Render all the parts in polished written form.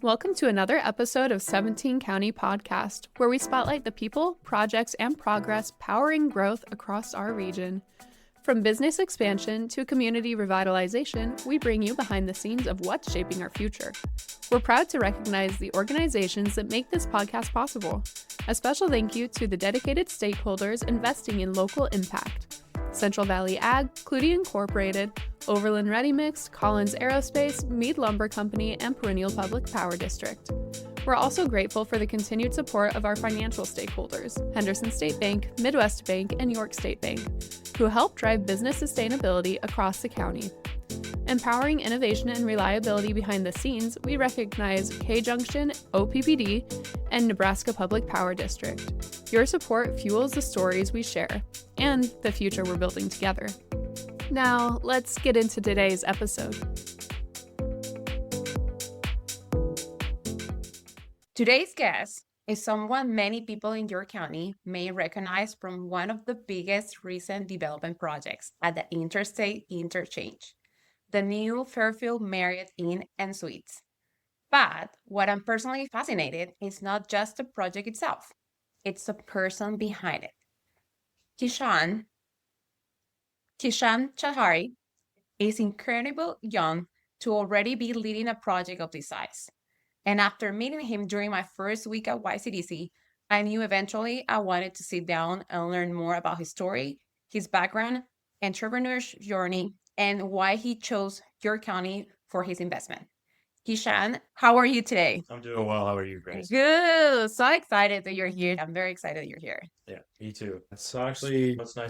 Welcome to another episode of 17 County Podcast, where we spotlight the people, projects, and progress powering growth across our region. From business expansion to community revitalization, we bring you behind the scenes of what's shaping our future. We're proud to recognize the organizations that make this podcast possible. A special thank you to the dedicated stakeholders investing in local impact. Central Valley Ag, Clutie Incorporated, Overland Ready Mix, Collins Aerospace, Meade Lumber Company, and Perennial Public Power District. We're also grateful for the continued support of our financial stakeholders, Henderson State Bank, Midwest Bank, and York State Bank, who help drive business sustainability across the county. Empowering innovation and reliability behind the scenes, we recognize K-Junction, OPPD, and Nebraska Public Power District. Your support fuels the stories we share and the future we're building together. Now, let's get into today's episode. Today's guest is someone many people in your county may recognize from one of the biggest recent development projects at the Interstate Interchange, the new Fairfield Marriott Inn and Suites. But what I'm personally fascinated is not just the project itself, it's the person behind it. Kishan Chaudhari is incredibly young to already be leading a project of this size. And after meeting him during my first week at YCDC, I knew eventually I wanted to sit down and learn more about his story, his background, entrepreneurship journey, and why he chose your county for his investment. Kishan, how are you today? I'm doing well. How are you, Grace? Good. So excited that you're here. I'm very excited that you're here. Yeah, me too. It's nice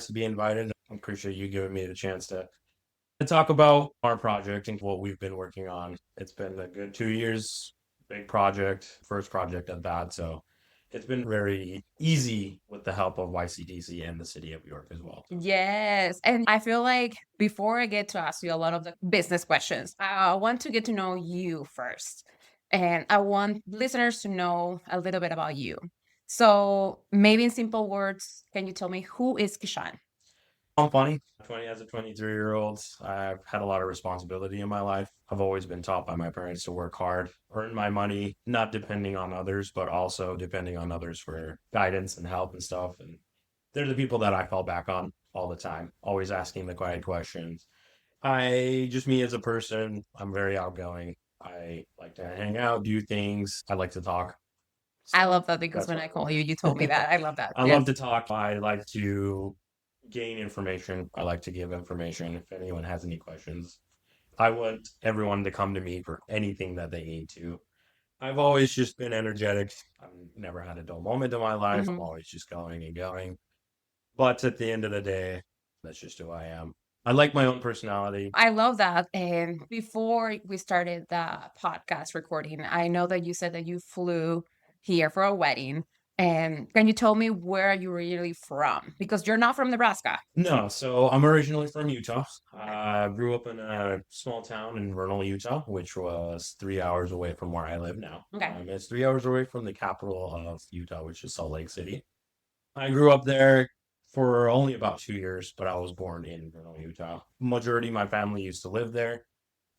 to be invited. I appreciate you giving me the chance to talk about our project and what we've been working on. It's been a good 2 years, big project, first project at that. So it's been very easy with the help of YCDC and the city of York as well. Yes. And I feel like before I get to ask you a lot of the business questions, I want to get to know you first. And I want listeners to know a little bit about you. So maybe in simple words, can you tell me who is Kishan? I'm funny. As a 23-year-old, I've had a lot of responsibility in my life. I've always been taught by my parents to work hard, earn my money, not depending on others, but also depending on others for guidance and help and stuff. And they're the people that I fall back on all the time, always asking the quiet questions. Me as a person, I'm very outgoing. I like to hang out, do things. I like to talk. I love that because when I call you, you told me that. I love that. I love to talk. I like to gain information. I like to give information if anyone has any questions. I want everyone to come to me for anything that they need to. I've always just been energetic. I've never had a dull moment in my life. I'm always just going and going. But at the end of the day, that's just who I am. I like my own personality. I love that. And before we started the podcast recording, I know that you said that you flew here for a wedding. And can you tell me where are you really from? Because you're not from Nebraska. No, so I'm originally from Utah. I grew up in a small town in Vernal, Utah, which was 3 hours away from where I live now. Okay. It's 3 hours away from the capital of Utah, which is Salt Lake City. I grew up there for only about 2 years, but I was born in Vernal, Utah. Majority of my family used to live there.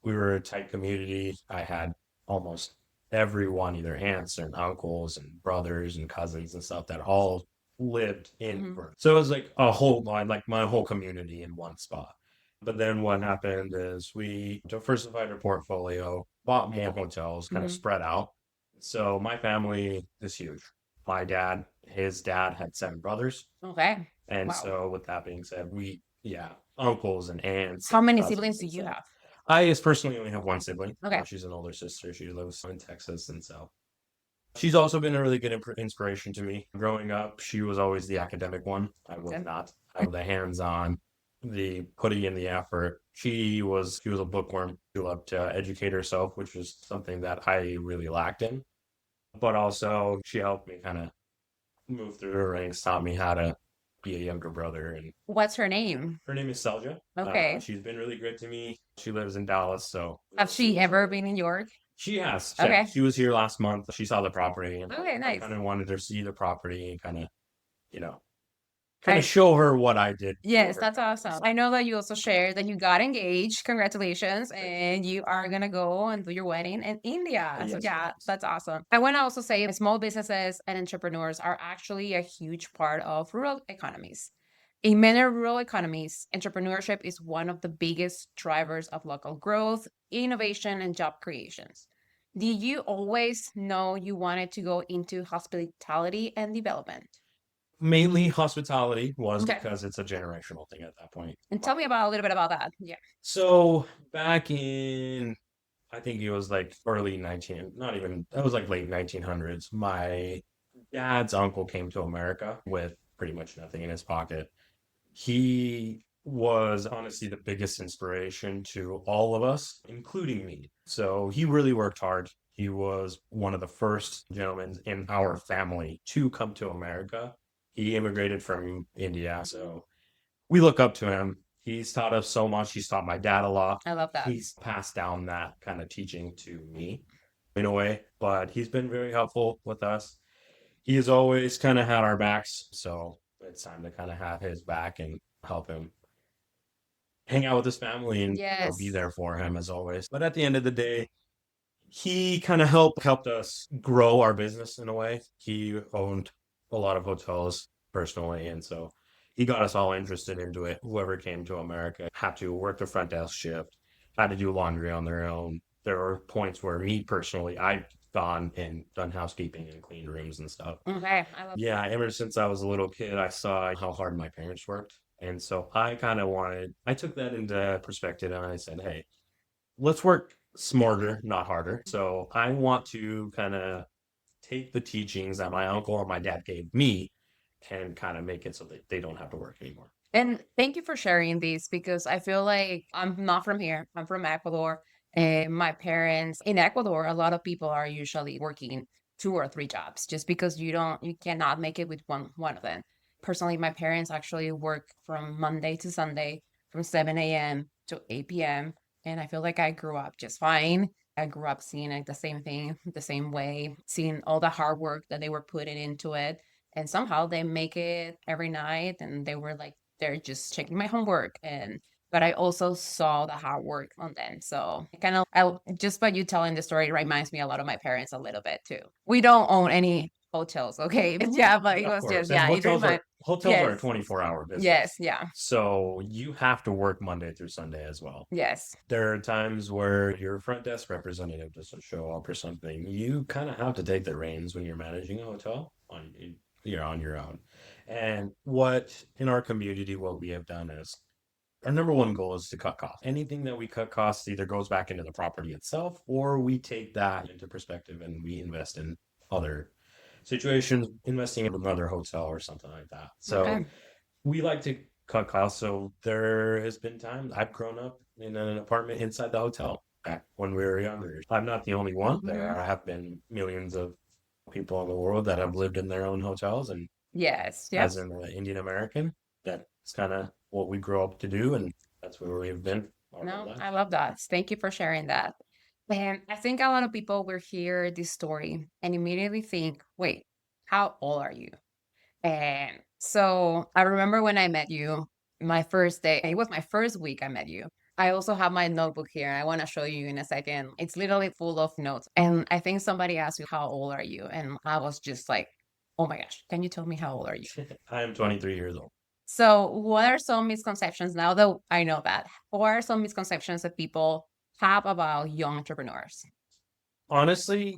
We were a tight community. I had almost everyone, either aunts and uncles and brothers and cousins and stuff that all lived in Vernal. So it was like my whole community in one spot. But then what happened is we diversified our portfolio, bought more hotels, kind of spread out. So my family is huge. My dad, his dad had 7 brothers. Okay. And so with that being said, uncles and aunts. How many siblings do you have? I personally only have one sibling. Okay. She's an older sister. She lives in Texas. And so she's also been a really good inspiration to me. Growing up, she was always the academic one. I was not. I was the hands-on, the putting in the effort. She was a bookworm. She loved to educate herself, which was something that I really lacked in. But also she helped me kind of move through the ranks, taught me how to be a younger brother. And what's her name? Her name is Selja. Okay. She's been really good to me. She lives in Dallas, so. Has she ever been in York? She has. Okay. She was here last month. She saw the property. And okay, nice. I kind of wanted her to see the property and kind of, kind of show her what I did. Yes, for her. that's awesome. I know that you also shared that you got engaged. Congratulations. And you are going to go and do your wedding in India. So, Yes. yeah, that's awesome. I want to also say small businesses and entrepreneurs are actually a huge part of rural economies. In many rural economies, entrepreneurship is one of the biggest drivers of local growth, innovation, and job creations. Did you always know you wanted to go into hospitality and development? Mainly hospitality was Okay. because it's a generational thing at that point. And tell me about a little bit about that. Yeah. So back in, I think it was like early 19, not even, that was like late 1900s. My dad's uncle came to America with pretty much nothing in his pocket. He was honestly the biggest inspiration to all of us, including me. So he really worked hard. He was one of the first gentlemen in our family to come to America. He immigrated from India. So we look up to him. He's taught us so much. He's taught my dad a lot. I love that. He's passed down that kind of teaching to me in a way, but he's been very helpful with us. He has always kind of had our backs. So it's time to kind of have his back and help him hang out with his family and be there for him as always. But at the end of the day, he kind of helped us grow our business in a way. He owned a lot of hotels personally, and so he got us all interested into it. Whoever came to America had to work the front desk shift, had to do laundry on their own. There were points where me personally, I've gone and done housekeeping and cleaned rooms and stuff. Okay, I love Yeah, ever since I was a little kid, I saw how hard my parents worked. And so I kind of I took that into perspective and I said, hey, let's work smarter, not harder. So I want to kind of take the teachings that my uncle or my dad gave me and kind of make it so that they don't have to work anymore. And thank you for sharing these because I feel like I'm not from here. I'm from Ecuador. And my parents in Ecuador, a lot of people are usually working 2 or 3 jobs just because you cannot make it with one of them. Personally, my parents actually work from Monday to Sunday from 7 a.m. to 8 p.m. And I feel like I grew up just fine. I grew up seeing it the same thing, the same way, seeing all the hard work that they were putting into it. And somehow they make it every night and they were like, they're just checking my homework but I also saw the hard work on them. So I just by you telling the story reminds me a lot of my parents a little bit too. We don't own any hotels, okay? Yeah, but it Of was course. just And yeah, hotels are a yes. 24-hour business. Yes, yeah. So you have to work Monday through Sunday as well. Yes. There are times where your front desk representative doesn't show up or something. You kind of have to take the reins when you're managing a hotel you're on your own. And what in our community, what we have done is our number one goal is to cut costs. Anything that we cut costs either goes back into the property itself or we take that into perspective and we invest in other situations, investing in another hotel or something like that. So we like to cut costs. So there has been times I've grown up in an apartment inside the hotel back when we were younger. I'm not the only one. There have been millions of people in the world that have lived in their own hotels and Yes. as an Indian American, that's kind of what we grew up to do, and that's where we've been. No, I love that. Thank you for sharing that. And I think a lot of people will hear this story and immediately think, wait, how old are you? And so I remember when I met you, my first day, it was my first week I met you. I also have my notebook here. I want to show you in a second. It's literally full of notes. And I think somebody asked you, how old are you? And I was just like, oh my gosh, can you tell me how old are you? I am 23 years old. So, what are some misconceptions now that I know that? What are some misconceptions that people have about young entrepreneurs? Honestly,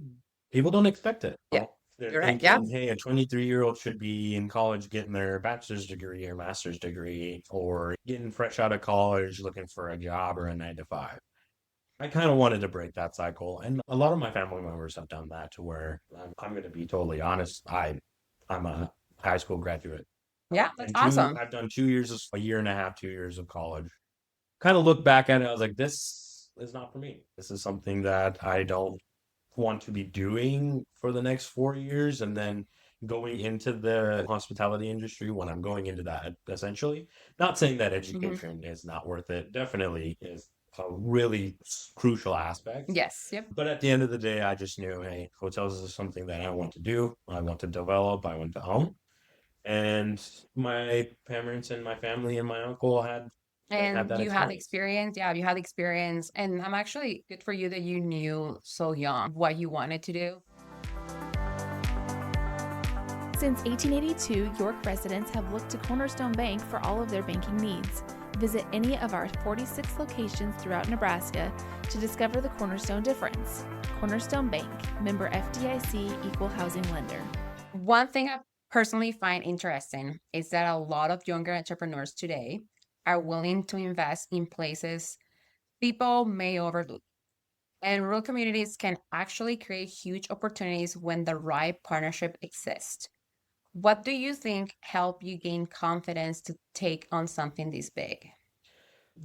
people don't expect it. Yeah, They're you're right. thinking, hey, a 23-year-old should be in college getting their bachelor's degree or master's degree or getting fresh out of college looking for a job or a 9 to 5. I kind of wanted to break that cycle. And a lot of my family members have done that to where I'm going to be totally honest. I'm a high school graduate. Yeah, that's awesome. I've done 2 years, a year and a half, 2 years of college. Kind of look back at it. I was like, this is not for me. This is something that I don't want to be doing for the next 4 years. And then going into the hospitality industry when I'm going into that, essentially. Not saying that education is not worth it. Definitely is a really crucial aspect. Yes. Yep. But at the end of the day, I just knew, hey, hotels is something that I want to do. I want to develop. I want to own. And my parents and my family and my uncle had And that you had experience. experience. Yeah, you had experience. And I'm actually good for you that you knew so young what you wanted to do. Since 1882, York residents have looked to Cornerstone Bank for all of their banking needs. Visit any of our 46 locations throughout Nebraska to discover the Cornerstone difference. Cornerstone Bank, member FDIC, equal housing lender. One thing I personally find interesting is that a lot of younger entrepreneurs today are willing to invest in places people may overlook. And rural communities can actually create huge opportunities when the right partnership exists. What do you think helped you gain confidence to take on something this big?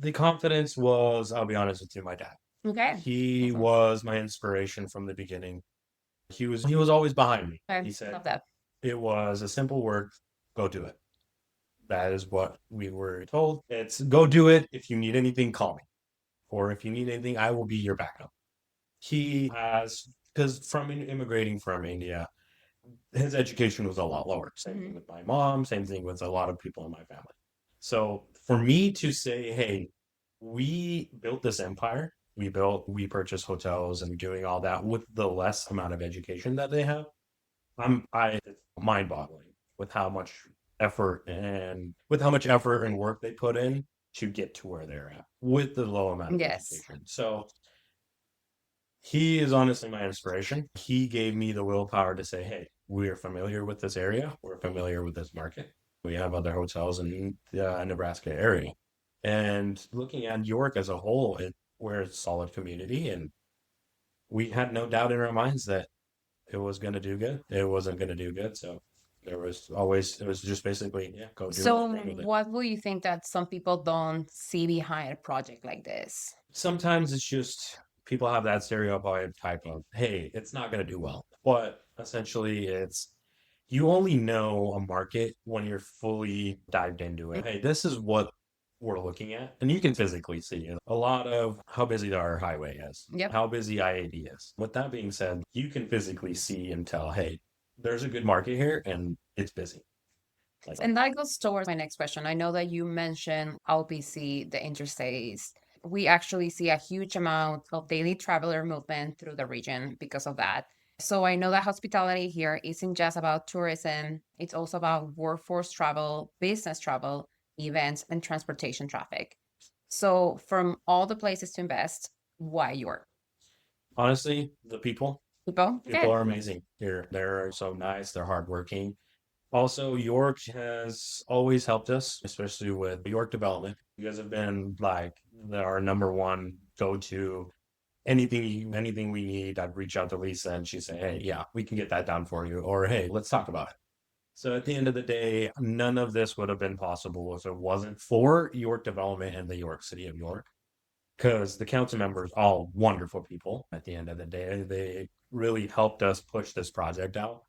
The confidence was, I'll be honest with you, my dad. Okay. He Awesome. was my inspiration from the beginning. He was always behind me. Okay. He said Love that. it was a simple word, go do it. That is what we were told. It's go do it. If you need anything, call me. Or if you need anything, I will be your backup. He has, because from immigrating from India, his education was a lot lower. Same thing with my mom, same thing with a lot of people in my family. So for me to say, hey, we built this empire, we purchased hotels and doing all that with the less amount of education that they have, it's mind boggling with how much effort and work they put in to get to where they're at with the low amount of Yes. education. So he is honestly my inspiration. He gave me the willpower to say, hey, we're familiar with this area. We're familiar with this market. We have other hotels in the Nebraska area. And looking at York as a whole, we're a solid community. And we had no doubt in our minds that it was going to do good. It wasn't going to do good. So it was just basically, yeah, go do it. So, Run with it. what will you think that some people don't see behind a project like this? Sometimes it's just people have that stereotype of, hey, it's not going to do well. But essentially, you only know a market when you're fully dived into it. Hey, this is what we're looking at. And you can physically see it. A lot of how busy our highway is, Yep. how busy I-80 is. With that being said, you can physically see and tell, hey, there's a good market here and it's busy. And that goes towards my next question. I know that you mentioned LPC, the interstates. We actually see a huge amount of daily traveler movement through the region because of that. So I know that hospitality here isn't just about tourism, it's also about workforce travel, business travel, events, and transportation traffic. So, from all the places to invest, why York? Honestly, the people People? People Okay. are amazing here. They're so nice. They're hardworking. Also, York has always helped us, especially with York development. You guys have been like our number one go-to. Anything we need, I'd reach out to Lisa and she'd say, hey, yeah, we can get that done for you. Or hey, let's talk about it. So at the end of the day, none of this would have been possible if it wasn't for York development and the York City of York. Because the council members, all wonderful people at the end of the day, they really helped us push this project out.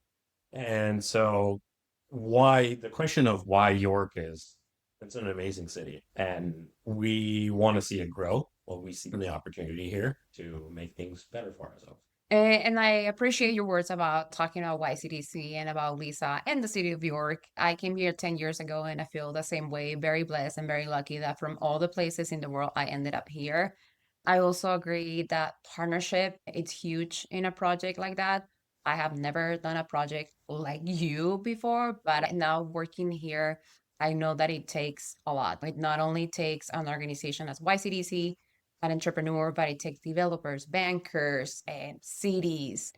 And so the question of why York is, it's an amazing city and we want to see it grow. Well, we see the opportunity here to make things better for ourselves. And I appreciate your words about talking about YCDC and about Lisa and the city of York. I came here 10 years ago and I feel the same way. Very blessed and very lucky that from all the places in the world, I ended up here. I also agree that partnership it's huge in a project like that. I have never done a project like you before, but now working here, I know that it takes a lot. It not only takes an organization as YCDC, an entrepreneur, but it takes developers, bankers, and cities.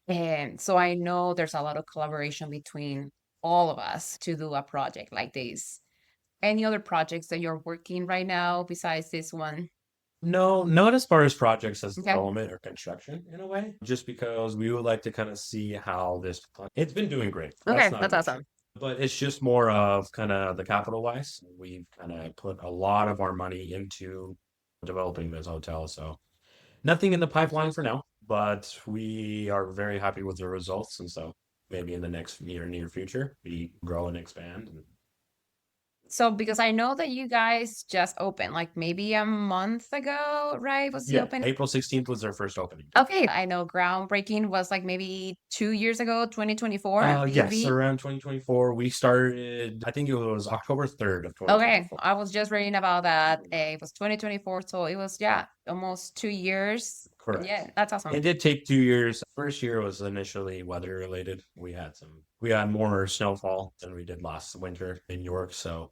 And so I know there's a lot of collaboration between all of us to do a project like this. Any other projects that you're working right now besides this one? No, not as far as projects as Okay. development or construction in a way, just because we would like to kind of see how it's been doing great. Okay, That's not that's an issue. awesome. But it's just more of kind of the capital wise. We've kind of put a lot of our money into developing this hotel. So nothing in the pipeline for now, but we are very happy with the results. And so maybe in the near future, we grow and expand. So, because I know that you guys just opened, like maybe a month ago, right? Was the Yeah, opening? April 16th was their first opening. Okay, I know groundbreaking was like maybe 2 years ago, 2024, Yes, maybe. around 2024. We started, I think it was October 3rd of Okay, 2024. I was just reading about that. It was 2024, so it was, yeah, almost 2 years. Correct. Yeah, that's awesome. It did take 2 years. First year was initially weather related. We had more snowfall than we did last winter in York. So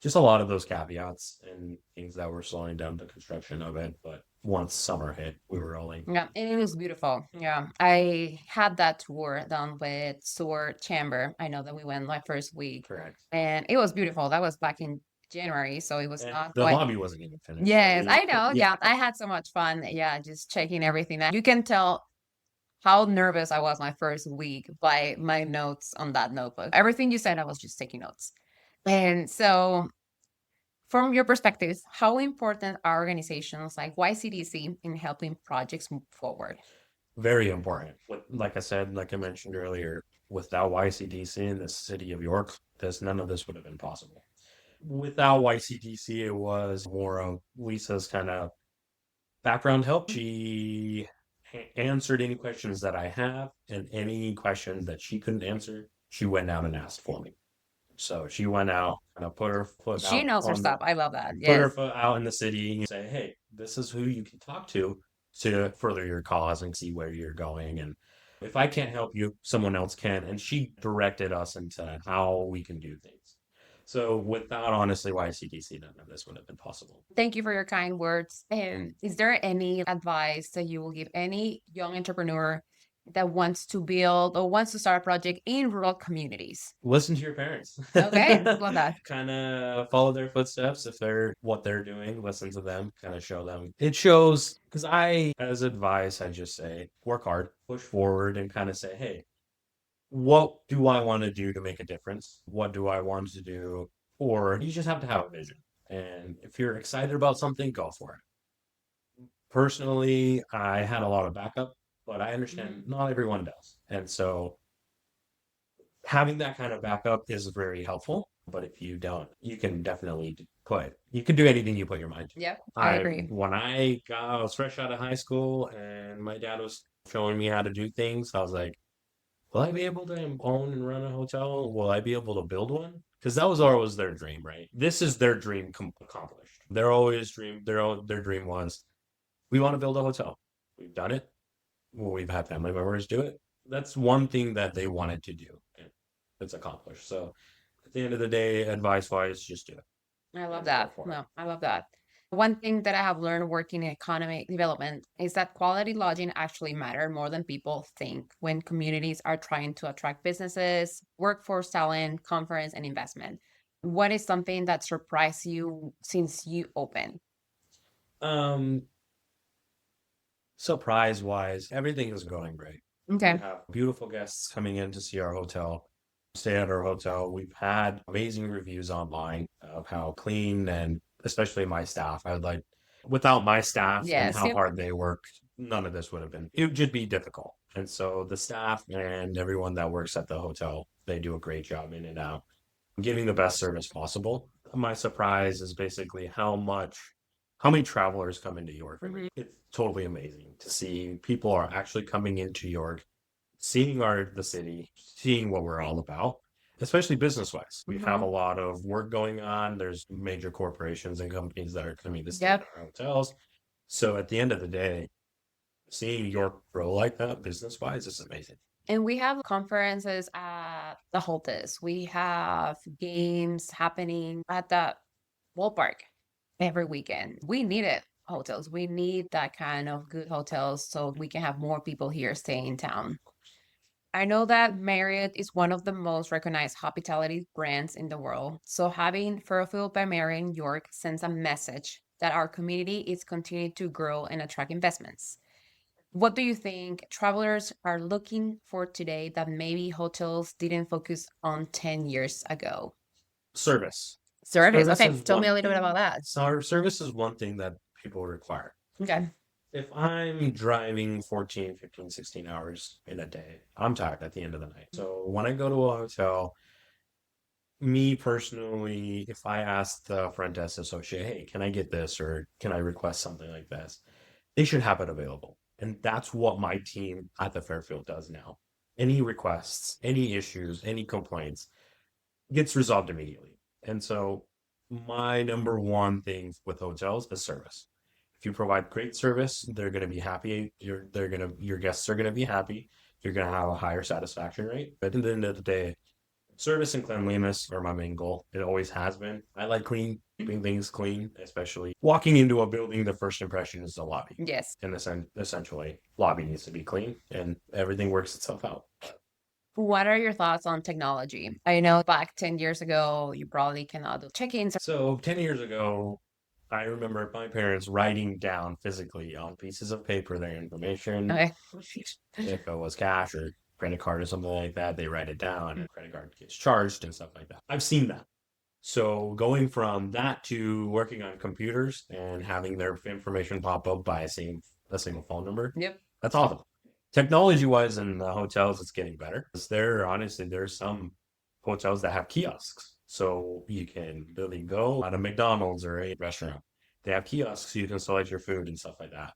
just a lot of those caveats and things that were slowing down the construction of it. But once summer hit, we were rolling. Yeah, and it was beautiful. Yeah, I had that tour done with Sword Chamber. I know that we went my first week, Correct. and it was beautiful. That was back in January, so it was And not the quite. lobby wasn't even finished. Yes, So I know. yeah. Yeah, I had so much fun. Yeah, just checking everything out. You can tell how nervous I was my first week by my notes on that notebook. Everything you said, I was just taking notes. And so, from your perspective, how important are organizations like YCDC in helping projects move forward? Very important. Like I said, like I mentioned earlier, without YCDC in the city of York, none of this would have been possible. Without YCDC, it was more of Lisa's kind of background help. She answered any questions that I have, and any question that she couldn't answer, she went out and asked for me. So she went out and put her foot She out knows her on the stuff. I love that. put her Yes. foot out in the city and say, hey, this is who you can talk to further your cause and see where you're going. And if I can't help you, someone else can. And she directed us into how we can do things. So without honestly YCDC, none of this would have been possible. Thank you for your kind words. And is there any advice that you will give any young entrepreneur that wants to build or wants to start a project in rural communities? Listen to your parents. Okay, love that. Kind of follow their footsteps. If they're what they're doing, listen to them, kind of show them. It shows, because as advice, I just say, work hard, push forward, and kind of say, hey, what do I want to do to make a difference? What do I want to do? Or you just have to have a vision. And if you're excited about something, go for it. Personally, I had a lot of backup, but I understand not everyone does. And so having that kind of backup is very helpful. But if you don't, you can definitely you can do anything you put your mind to. Yep, I agree. When I was fresh out of high school and my dad was showing me how to do things, I was like, will I be able to own and run a hotel? Will I be able to build one? Because that was always their dream, right? This is their dream accomplished. Their dream was, we want to build a hotel. We've done it. Well, we've had family members do it. That's one thing that they wanted to do. And it's accomplished. So at the end of the day, advice wise, just do it. I love Go that. for it. No, I love that. One thing that I have learned working in economic development is that quality lodging actually matter more than people think when communities are trying to attract businesses, workforce talent, conference, and investment. What is something that surprised you since you opened? Um, Surprise wise, everything is going great. Okay. We have beautiful guests coming in to see our hotel, stay at our hotel. We've had amazing reviews online of how clean and especially my staff. Without my staff and how hard they work, none of this would have been, it would just be difficult. And so the staff and everyone that works at the hotel, they do a great job in and out, giving the best service possible. My surprise is basically how many travelers come into York. It's totally amazing to see people are actually coming into York, seeing the city, seeing what we're all about, especially business wise. We have a lot of work going on. There's major corporations and companies that are coming to stay at our hotels. So at the end of the day, seeing York grow like that business wise is amazing. And we have conferences at the Holtis. We have games happening at the ballpark every weekend. We need it. Hotels. We need that kind of good hotels so we can have more people here staying in town. I know that Marriott is one of the most recognized hospitality brands in the world. So having Fairfield by Marriott in York sends a message that our community is continuing to grow and attract investments. What do you think travelers are looking for today that maybe hotels didn't focus on 10 years ago? Service. Service. Service Okay, is tell me a one little bit about that. So our service is one thing that people require. Okay. If I'm driving 14, 15, 16 hours in a day, I'm tired at the end of the night. So when I go to a hotel, Me personally, if I ask the front desk associate, hey, can I get this or can I request something like this? They should have it available. And that's what my team at the Fairfield does now. Any requests, any issues, any complaints gets resolved immediately. And so my number one thing with hotels is service. If you provide great service, they're going to be happy. Your guests are going to be happy. You're going to have a higher satisfaction rate. But at the end of the day, service and cleanliness are my main goal. It always has been. I like keeping things clean, especially walking into a building. The first impression is the lobby. Yes. And essentially, lobby needs to be clean, and everything works itself out. What are your thoughts on technology? I know back 10 years ago, you probably cannot do check-ins. So 10 years ago, I remember my parents writing down physically on pieces of paper their information. Okay. If it was cash or credit card or something like that, they write it down and credit card gets charged and stuff like that. I've seen that. So going from that to working on computers and having their information pop up by a single phone number, Yep. that's awesome. Technology wise in the hotels, it's getting better. There's some hotels that have kiosks. So you can literally go at a McDonald's or a restaurant. They have kiosks so you can select your food and stuff like that.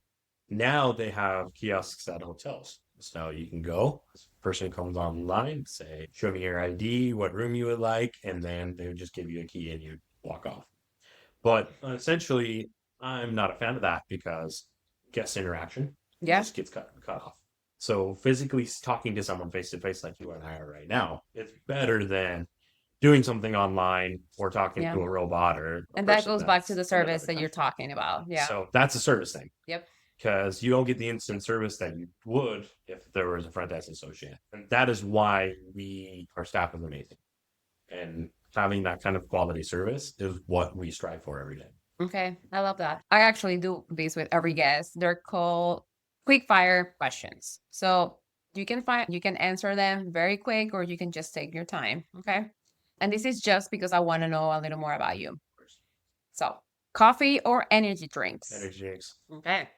Now they have kiosks at hotels. So you can go, this person comes online, say, show me your ID, what room you would like, and then they would just give you a key and you walk off. But essentially, I'm not a fan of that because guest interaction just gets cut off. So physically talking to someone face to face like you and I are right now, it's better than doing something online or talking to a robot and that goes back to the service that you're talking about. Yeah. So that's a service thing. Yep. Because you don't get the instant service that you would if there was a front desk associate. And that is why our staff is amazing. And having that kind of quality service is what we strive for every day. Okay. I love that. I actually do this with every guest. They're called quick fire questions. So you can answer them very quick or you can just take your time. Okay. And this is just because I want to know a little more about you. So coffee or energy drinks? Energy drinks. Okay.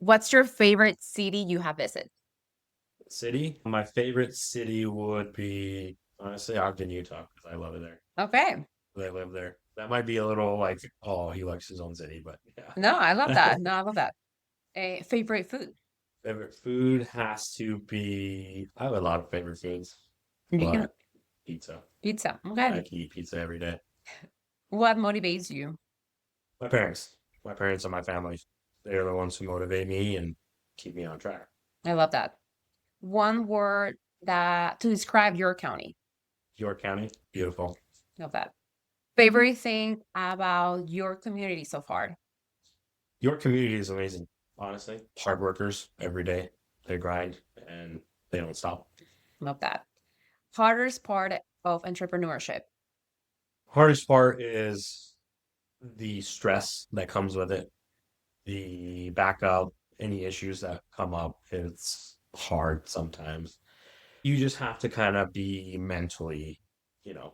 What's your favorite city you have visited? City? My favorite city would be, honestly, Ogden, Utah, because I love it there. Okay. I live there. That might be a little like, oh, he likes his own city, but yeah. No, I love that. I love that. Favorite food? Favorite food has to be, I have a lot of favorite foods. Pizza. Pizza. Okay. I can eat pizza every day. What motivates you? My parents. My parents and my family. They're the ones who motivate me and keep me on track. I love that. One word to describe your county. York County, beautiful. Love that. Favorite thing about your community so far? Your community is amazing, honestly. Hard workers every day. They grind and they don't stop. Love that. Hardest part of entrepreneurship? Hardest part is the stress that comes with it. The backup, any issues that come up, it's hard sometimes. You just have to kind of be mentally,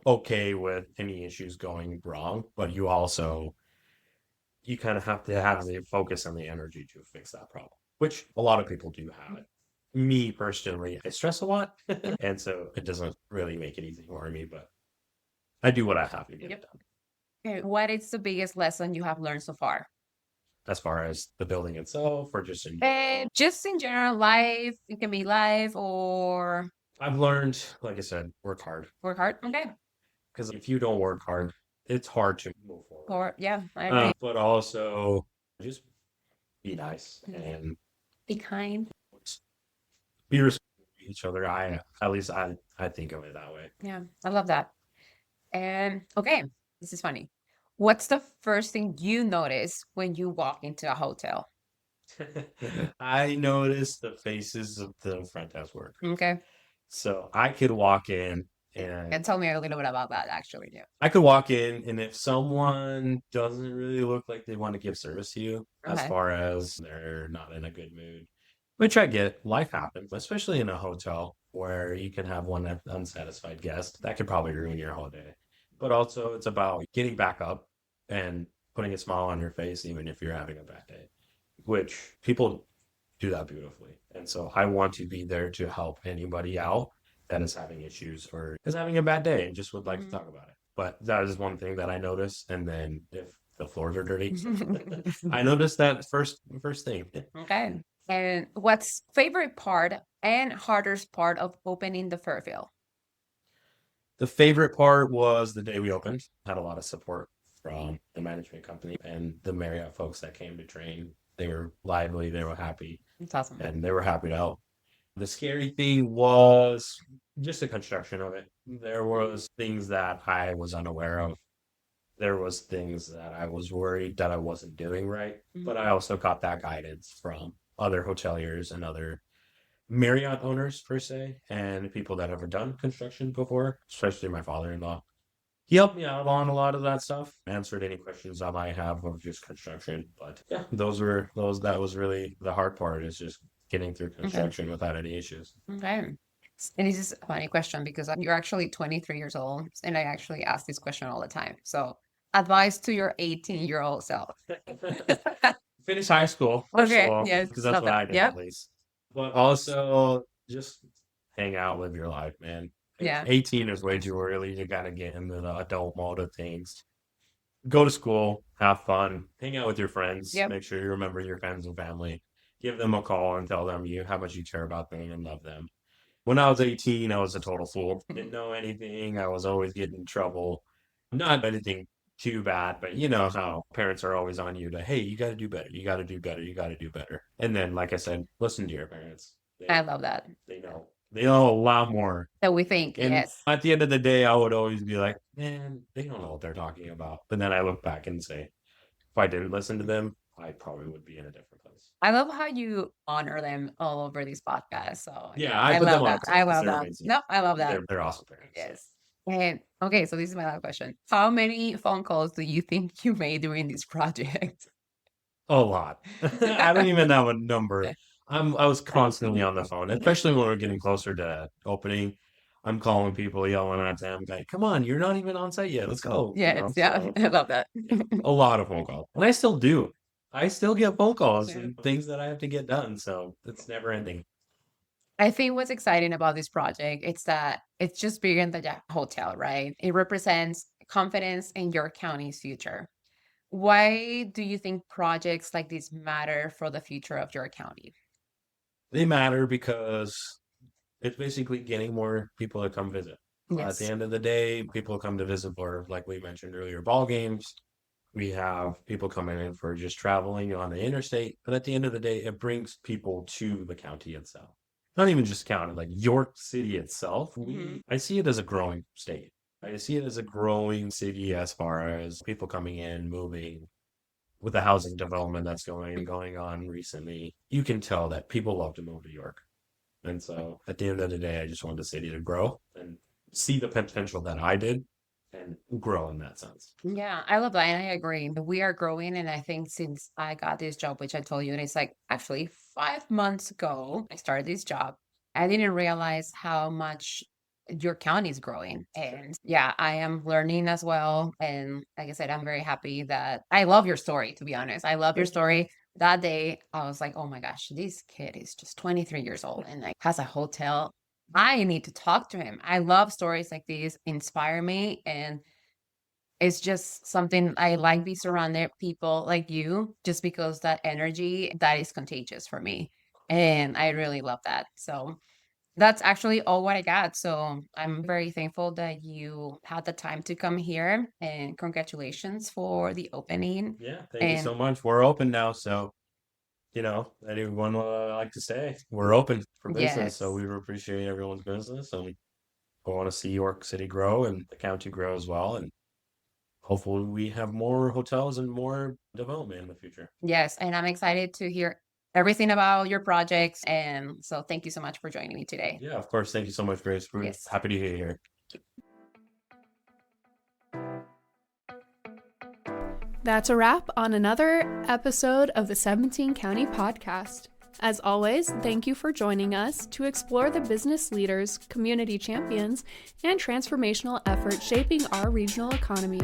okay with any issues going wrong, but you kind of have to have the focus and the energy to fix that problem, which a lot of people do have it. Me personally, I stress a lot, and so it doesn't really make it easy for me, but I do what I have to get it done. Okay. What is the biggest lesson you have learned so far? As far as the building itself or just in general, life, it can be life or... I've learned, like I said, work hard. Work hard? Okay. Because if you don't work hard, it's hard to move forward. Yeah, I agree. But also, just be nice and... Be kind. Be respectful to each other. At least I think of it that way. Yeah, I love that. And okay, this is funny. What's the first thing you notice when you walk into a hotel? I notice the faces of the front desk workers. Okay. So I could walk in and tell me a little bit about that, actually. Yeah. I could walk in, and if someone doesn't really look like they want to give service to you, as far as they're not in a good mood, which I get, life happens, especially in a hotel where you can have one unsatisfied guest that could probably ruin your whole day. But also it's about getting back up and putting a smile on your face, even if you're having a bad day, which people do that beautifully. And so I want to be there to help anybody out that is having issues or is having a bad day and just would like to talk about it. But that is one thing that I notice. And then if the floors are dirty, I noticed that first thing. Okay. And what's favorite part and hardest part of opening the Fairfield? The favorite part was the day we opened. Had a lot of support from the management company and the Marriott folks that came to train. They were lively, they were happy, It's awesome. and they were happy to help. The scary thing was just the construction of it. There was things that I was unaware of. There was things that I was worried that I wasn't doing right, but I also got that guidance from other hoteliers and other Marriott owners per se, and people that have done construction before, especially my father-in-law. He helped me out on a lot of that stuff, answered any questions I might have of just construction. But yeah, that was really the hard part, is just getting through construction without any issues. Okay. And this is a funny question because you're actually 23 years old, and I actually ask this question all the time. So, advice to your 18-year-old self. Finish high school, first Okay, of all, yes, because that's love what that. I did Yep. at least. But also just hang out, live your life, man. Yeah. 18 is way too early. You gotta get into the adult mode of things. Go to school, have fun, hang out with your friends. Yep. Make sure you remember your friends and family. Give them a call and tell them how much you care about them and love them. When I was 18, I was a total fool. Didn't know anything. I was always getting in trouble. Not anything too bad, but you know how parents are always on you to, hey, you got to do better. You got to do better. You got to do better. And then, like I said, listen to your parents. I love that. They know a lot more. So we think, And yes. at the end of the day, I would always be like, man, they don't know what they're talking about. But then I look back and say, if I didn't listen to them, I probably would be in a different place. I love how you honor them all over these podcasts. So Yeah, I put love them on that. I love They're that. amazing. No, I love that. They're awesome parents. Yes. And okay, so this is my last question. How many phone calls do you think you made during this project? A lot. I don't even have a number. I was constantly on the phone, especially when we're getting closer to opening. I'm calling people, yelling at them, like, come on, you're not even on site yet. Let's go. You know, Yeah, so, I love that. a lot of phone calls. And I still do. I still get phone calls and things that I have to get done. So it's never ending. I think what's exciting about this project is that it's just bigger than the hotel, right? It represents confidence in your county's future. Why do you think projects like this matter for the future of your county? They matter because it's basically getting more people to come visit. At Yes. the end of the day, people come to visit for, like we mentioned earlier, ball games. We have people coming in for just traveling on the interstate. But at the end of the day, it brings people to the county itself. Not even just county, like York City itself. I see it as a growing state. I see it as a growing city as far as people coming in, moving. With the housing development that's going on recently, you can tell that people love to move to York. And so at the end of the day, I just want the city to grow and see the potential that I did and grow in that sense. Yeah, I love that. And I agree. We are growing. And I think since I got this job, which I told you, and it's like actually 5 months ago, I started this job. I didn't realize how much your county is growing. And yeah, I am learning as well. And like I said, I'm very happy that I love your story, to be honest. I love your story. That day, I was like, oh my gosh, this kid is just 23 years old and like has a hotel. I need to talk to him. I love stories like these, inspire me. And it's just something I like be surrounded people like you, just because that energy that is contagious for me. And I really love that. So that's actually all what I got. So I'm very thankful that you had the time to come here, and congratulations for the opening. Yeah, thank you so much. We're open now. So, anyone would like to say we're open for business. So Yes. we appreciate everyone's business. And we want to see York City grow and the county grow as well. And hopefully we have more hotels and more development in the future. Yes. And I'm excited to hear everything about your projects. And so thank you so much for joining me today. Yeah, of course. Thank you so much, Grace. We're Yes. happy to hear you here. That's a wrap on another episode of the 17 County Podcast. As always, thank you for joining us to explore the business leaders, community champions, and transformational efforts shaping our regional economy.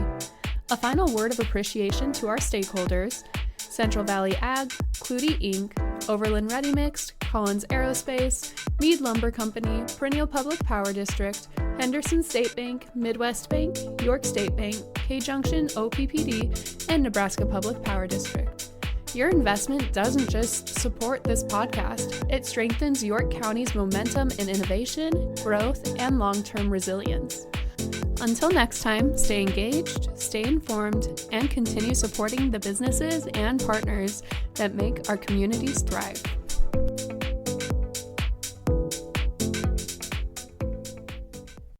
A final word of appreciation to our stakeholders: Central Valley Ag, Clutie Inc., Overland Ready Mixed, Collins Aerospace, Meade Lumber Company, Perennial Public Power District, Henderson State Bank, Midwest Bank, York State Bank, K-Junction, OPPD, and Nebraska Public Power District. Your investment doesn't just support this podcast, it strengthens York County's momentum in innovation, growth, and long-term resilience. Until next time, stay engaged, stay informed, and continue supporting the businesses and partners that make our communities thrive.